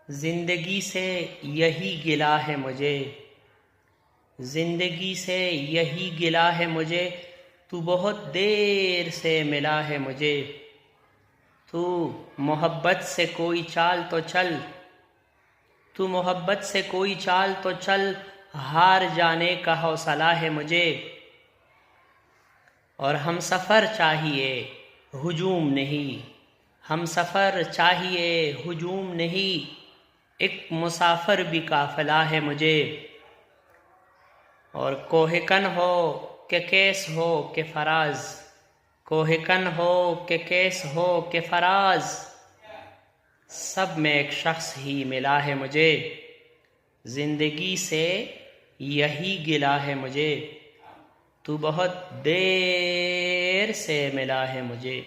زندگی سے یہی گلہ ہے مجھے، زندگی سے یہی گلہ ہے مجھے، تو بہت دیر سے ملا ہے مجھے۔ تو محبت سے کوئی چال تو چل، تو محبت سے کوئی چال تو چل، ہار جانے کا حوصلہ ہے مجھے۔ اور ہم سفر چاہیے ہجوم نہیں، ہم سفر چاہیے ہجوم نہیں، ایک مسافر بھی قافلہ ہے مجھے۔ اور کوہ کن ہو کہ کیس ہو کہ فراز، کوہ کن ہو کہ کیس ہو کہ فراز، سب میں ایک شخص ہی ملا ہے مجھے۔ زندگی سے یہی گلہ ہے مجھے، تو بہت دیر سے ملا ہے مجھے۔